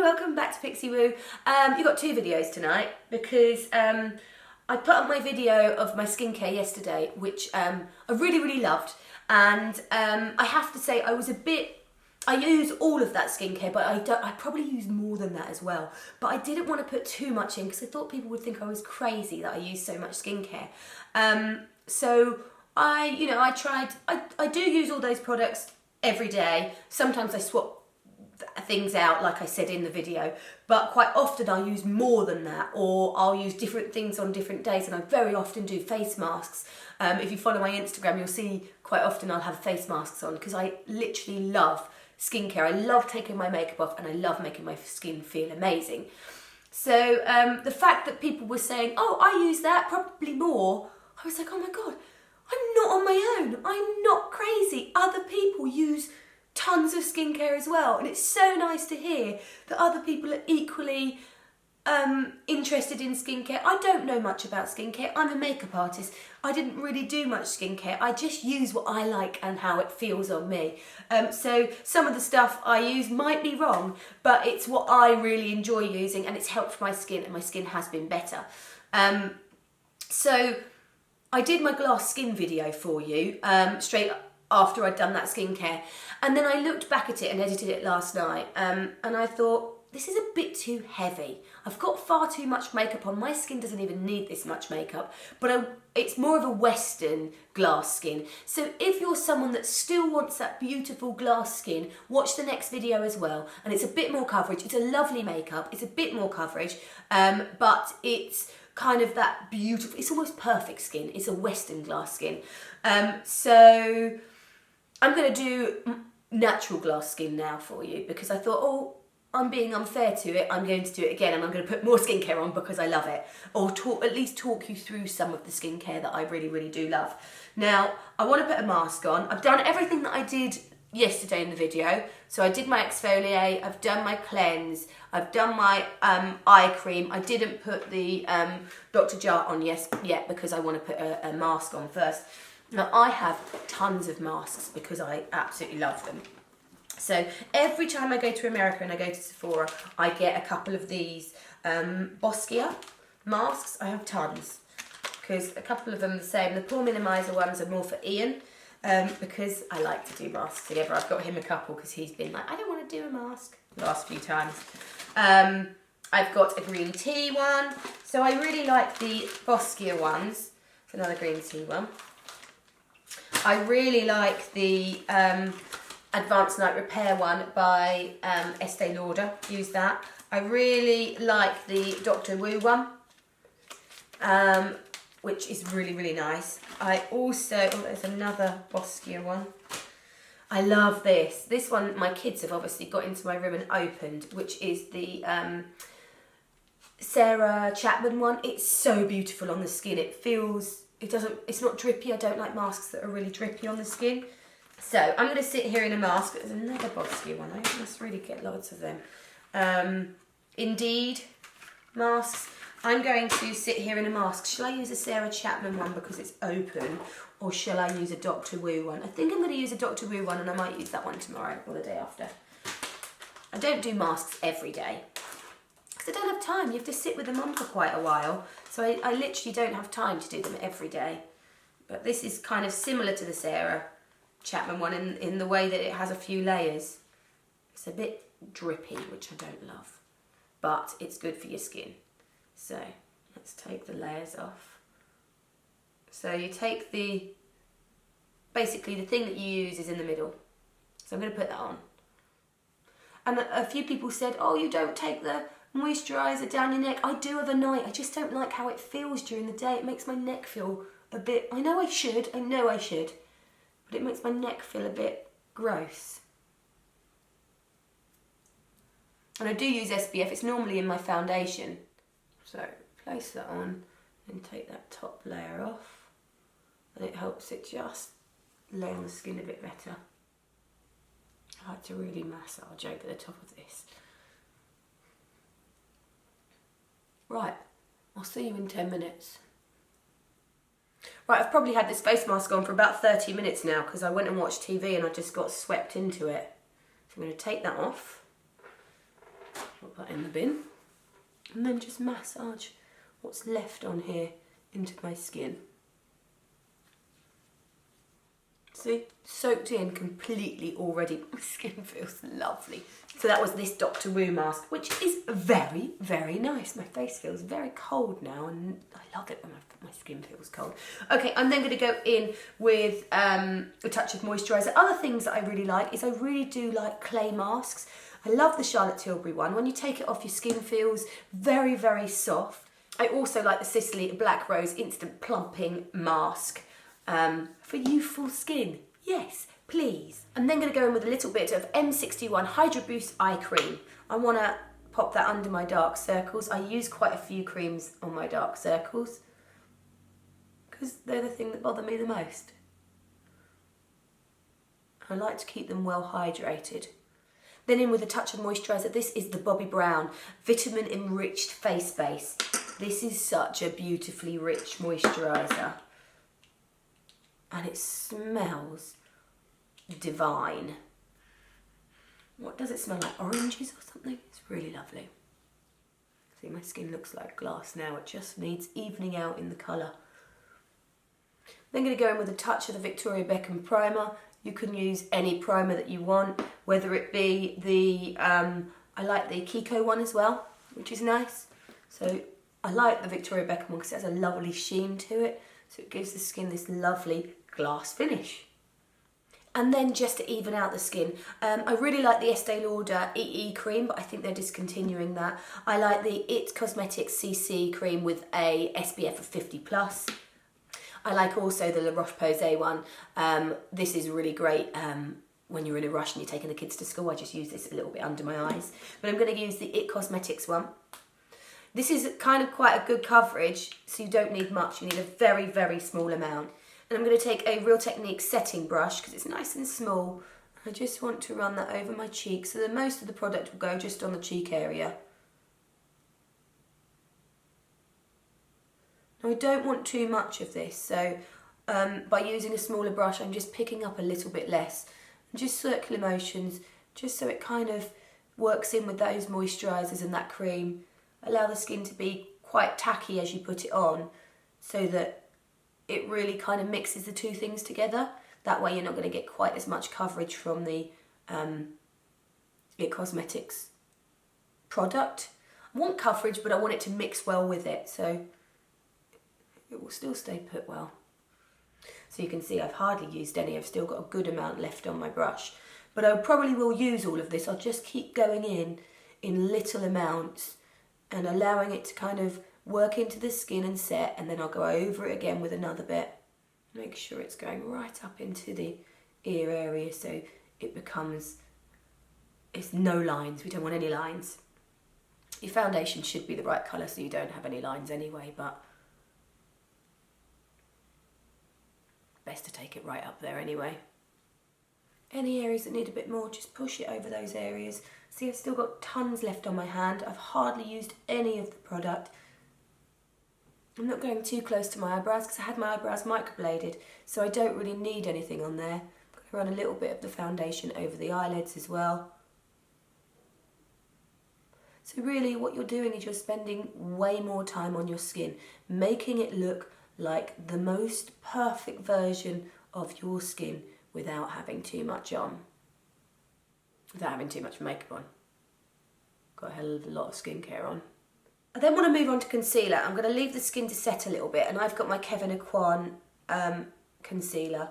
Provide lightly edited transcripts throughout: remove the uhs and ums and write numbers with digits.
welcome back to Pixie Woo. You got two videos tonight because I put up my video of my skincare yesterday, which I really loved, and I have to say I use all of that skincare, but I probably use more than that as well. But I didn't want to put too much in because I thought people would think I was crazy that I use so much skincare. So I do use all those products every day. Sometimes I swap things out, like I said in the video, but quite often I use more than that, or I'll use different things on different days, and I very often do face masks. If you follow my Instagram, you'll see quite often I'll have face masks on because I literally love skincare. I love taking my makeup off and I love making my skin feel amazing. So the fact that people were saying, oh, I use that, probably more, I was like, oh my God, I'm not on my own. I'm not crazy. Other people use tons of skincare as well, and it's so nice to hear that other people are equally interested in skincare. I don't know much about skincare. I'm a makeup artist. I didn't really do much skincare. I just use what I like and how it feels on me. So some of the stuff I use might be wrong, but it's what I really enjoy using, and it's helped my skin, and my skin has been better. So I did my glass skin video for you straight after I'd done that skincare, and then I looked back at it and edited it last night, and I thought, this is a bit too heavy. I've got far too much makeup on. My skin doesn't even need this much makeup, but it's more of a Western glass skin. So if you're someone that still wants that beautiful glass skin, watch the next video as well, and it's a bit more coverage. It's a lovely makeup. It's a bit more coverage, but it's kind of that beautiful, it's almost perfect skin. It's a Western glass skin. So I'm going to do natural glass skin now for you because I thought, oh, I'm being unfair to it. I'm going to do it again, and I'm going to put more skincare on because I love it, or at least talk you through some of the skincare that I really do love. Now, I want to put a mask on. I've done everything that I did yesterday in the video. So I did my exfoliate, I've done my cleanse, I've done my eye cream. I didn't put the Dr. Jart on yet because I want to put a mask on first. Now, I have tons of masks because I absolutely love them. So every time I go to America and I go to Sephora, I get a couple of these Boscia masks. I have tons because a couple of them are the same. The pore minimizer ones are more for Ian because I like to do masks together. I've got him a couple because he's been like, I don't want to do a mask the last few times. I've got a green tea one. So I really like the Boscia ones. It's another green tea one. I really like the Advanced Night Repair one by Estee Lauder. Use that. I really like the Dr. Wu one, which is really nice. I also, there's another Boscia one. I love this. This one my kids have obviously got into my room and opened, which is the Sarah Chapman one. It's so beautiful on the skin. It's not drippy. I don't like masks that are really drippy on the skin. So I'm going to sit here in a mask. There's another Boscia one. I must really get lots of them. Indeed masks. I'm going to sit here in a mask. Shall I use a Sarah Chapman one because it's open, or shall I use a Dr. Wu one? I think I'm going to use a Dr. Wu one, and I might use that one tomorrow or the day after. I don't do masks every day because I don't have time. You have to sit with them on for quite a while. So I literally don't have time to do them every day. But this is kind of similar to the Sarah Chapman one in the way that it has a few layers. It's a bit drippy, which I don't love, but it's good for your skin. So let's take the layers off. So you take basically the thing that you use is in the middle. So I'm going to put that on. And a few people said, oh, you don't take the moisturizer down your neck. I do overnight. I just don't like how it feels during the day. It makes my neck feel a bit, I know I should, but it makes my neck feel a bit gross. And I do use SPF. It's normally in my foundation. So place that on and take that top layer off, and it helps it just lay on the skin a bit better. I like to really massage over the top of this. Right, I'll see you in 10 minutes. Right, I've probably had this face mask on for about 30 minutes now because I went and watched TV and I just got swept into it. So I'm going to take that off. Put that in the bin. And then just massage what's left on here into my skin. See, soaked in completely already. My skin feels lovely. So that was this Dr. Wu mask, which is very, very nice. My face feels very cold now, and I love it when my skin feels cold. Okay, I'm then going to go in with a touch of moisturiser. Other things that I really like is I really do like clay masks. I love the Charlotte Tilbury one. When you take it off, your skin feels very, very soft. I also like the Sicily Black Rose Instant Plumping Mask. For youthful skin, yes, please. I'm then going to go in with a little bit of M61 HydraBoost Eye Cream. I want to pop that under my dark circles. I use quite a few creams on my dark circles because they're the thing that bother me the most. I like to keep them well hydrated. Then in with a touch of moisturiser. This is the Bobbi Brown Vitamin Enriched Face Base. This is such a beautifully rich moisturiser. And it smells divine. What does it smell like? Oranges or something? It's really lovely. See, my skin looks like glass now. It just needs evening out in the colour. Then I'm going to go in with a touch of the Victoria Beckham primer. You can use any primer that you want, whether it be the, I like the Kiko one as well, which is nice. So I like the Victoria Beckham one because it has a lovely sheen to it. So it gives the skin this lovely glass finish. And then just to even out the skin, I really like the Estee Lauder EE cream, but I think they're discontinuing that. I like the It Cosmetics CC cream with a SPF of 50+. I like also the La Roche-Posay one. This is really great when you're in a rush and you're taking the kids to school. I just use this a little bit under my eyes. But I'm going to use the It Cosmetics one. This is kind of quite a good coverage, so you don't need much. You need a very, very small amount. And I'm going to take a Real Technique setting brush because it's nice and small. I just want to run that over my cheek so that most of the product will go just on the cheek area. Now I don't want too much of this, so by using a smaller brush I'm just picking up a little bit less. And just circular motions, just so it kind of works in with those moisturisers and that cream. Allow the skin to be quite tacky as you put it on so that it really kind of mixes the two things together. That way you're not going to get quite as much coverage from the It Cosmetics product. I want coverage, but I want it to mix well with it, so it will still stay put well. So you can see I've hardly used any. I've still got a good amount left on my brush. But I probably will use all of this. I'll just keep going in little amounts and allowing it to kind of work into the skin and set, and then I'll go over it again with another bit. Make sure it's going right up into the ear area so it becomes, it's no lines. We don't want any lines. Your foundation should be the right colour so you don't have any lines anyway, but best to take it right up there anyway. Any areas that need a bit more, just push it over those areas. See, I've still got tons left on my hand. I've hardly used any of the product. I'm not going too close to my eyebrows because I had my eyebrows microbladed, so I don't really need anything on there. I'm going to run a little bit of the foundation over the eyelids as well. So really what you're doing is you're spending way more time on your skin, making it look like the most perfect version of your skin without having too much on. Without having too much makeup on. Got a hell of a lot of skincare on. I then want to move on to concealer. I'm going to leave the skin to set a little bit, and I've got my Kevyn Aucoin concealer.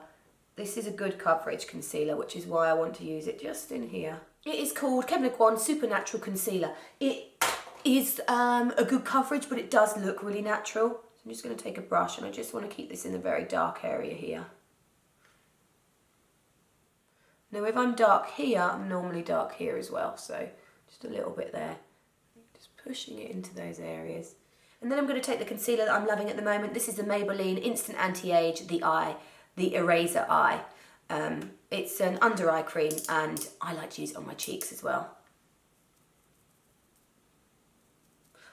This is a good coverage concealer, which is why I want to use it just in here. It is called Kevyn Aucoin Supernatural Concealer. It is a good coverage, but it does look really natural. So I'm just going to take a brush, and I just want to keep this in the very dark area here. Now if I'm dark here, I'm normally dark here as well, so just a little bit there. Pushing it into those areas. And then I'm going to take the concealer that I'm loving at the moment. This is the Maybelline Instant Anti-Age, the Eraser Eye. It's an under eye cream and I like to use it on my cheeks as well.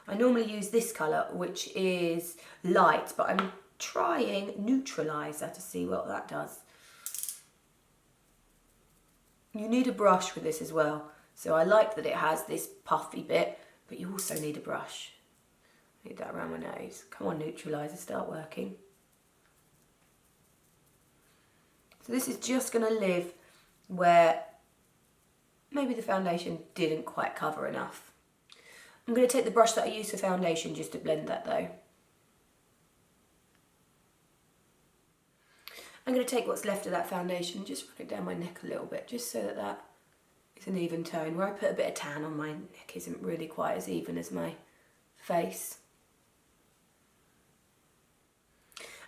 I normally use this colour, which is light, but I'm trying Neutralizer to see what that does. You need a brush with this as well. So I like that it has this puffy bit, but you also need a brush. I need that around my nose. Come on, Neutralizer, start working. So this is just going to live where maybe the foundation didn't quite cover enough. I'm going to take the brush that I use for foundation just to blend that though. I'm going to take what's left of that foundation and just run it down my neck a little bit, just so that that is an even tone. Where I put a bit of tan on my neck isn't really quite as even as my face.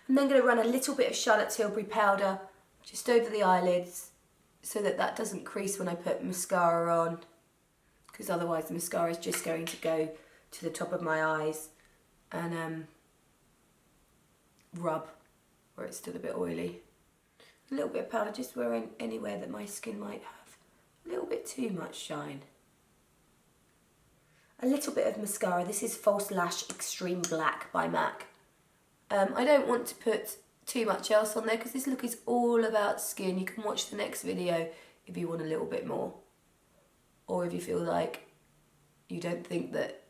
I'm then going to run a little bit of Charlotte Tilbury powder just over the eyelids so that that doesn't crease when I put mascara on, because otherwise the mascara is just going to go to the top of my eyes and rub where it's still a bit oily. A little bit of powder just anywhere that my skin might have a little bit too much shine. A little bit of mascara. This is False Lash Extreme Black by MAC. I don't want to put too much else on there because this look is all about skin. You can watch the next video if you want a little bit more, or if you feel like you don't think that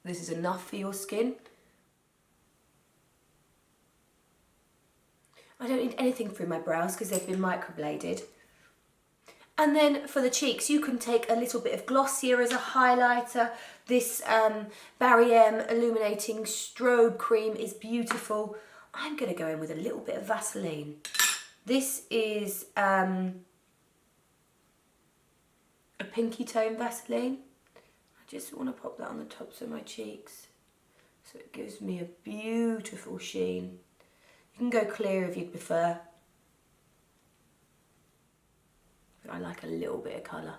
this is enough for your skin. I don't need anything through my brows because they've been microbladed. And then for the cheeks, you can take a little bit of Glossier as a highlighter. This Barry M Illuminating Strobe Cream is beautiful. I'm going to go in with a little bit of Vaseline. This is a pinky tone Vaseline. I just want to pop that on the tops of my cheeks so it gives me a beautiful sheen. You can go clear if you'd prefer. But I like a little bit of colour.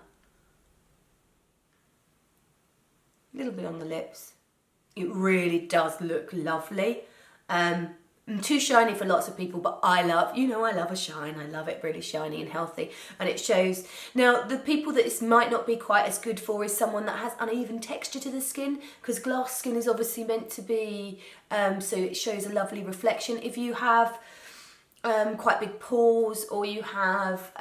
A little bit on the lips. It really does look lovely. Too shiny for lots of people, but I love a shine. I love it really shiny and healthy, and it shows. Now, the people that this might not be quite as good for is someone that has uneven texture to the skin, because glass skin is obviously meant to be, so it shows a lovely reflection. If you have quite big pores, or you have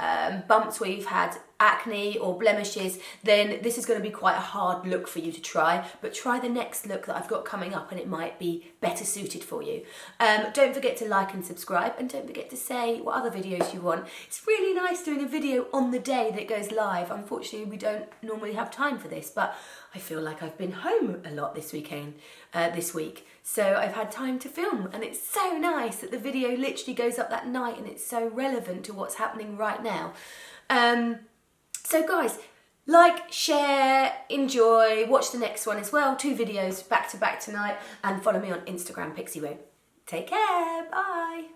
bumps where you've had acne or blemishes, then this is going to be quite a hard look for you to try, but try the next look that I've got coming up and it might be better suited for you. Don't forget to like and subscribe, and don't forget to say what other videos you want. It's really nice doing a video on the day that it goes live. Unfortunately, we don't normally have time for this, but I feel like I've been home a lot this week, so I've had time to film, and it's so nice that the video literally goes up that night and it's so relevant to what's happening right now. So guys, like, share, enjoy, watch the next one as well. 2 videos back to back tonight, and follow me on Instagram, Pixie Woo. Take care, bye.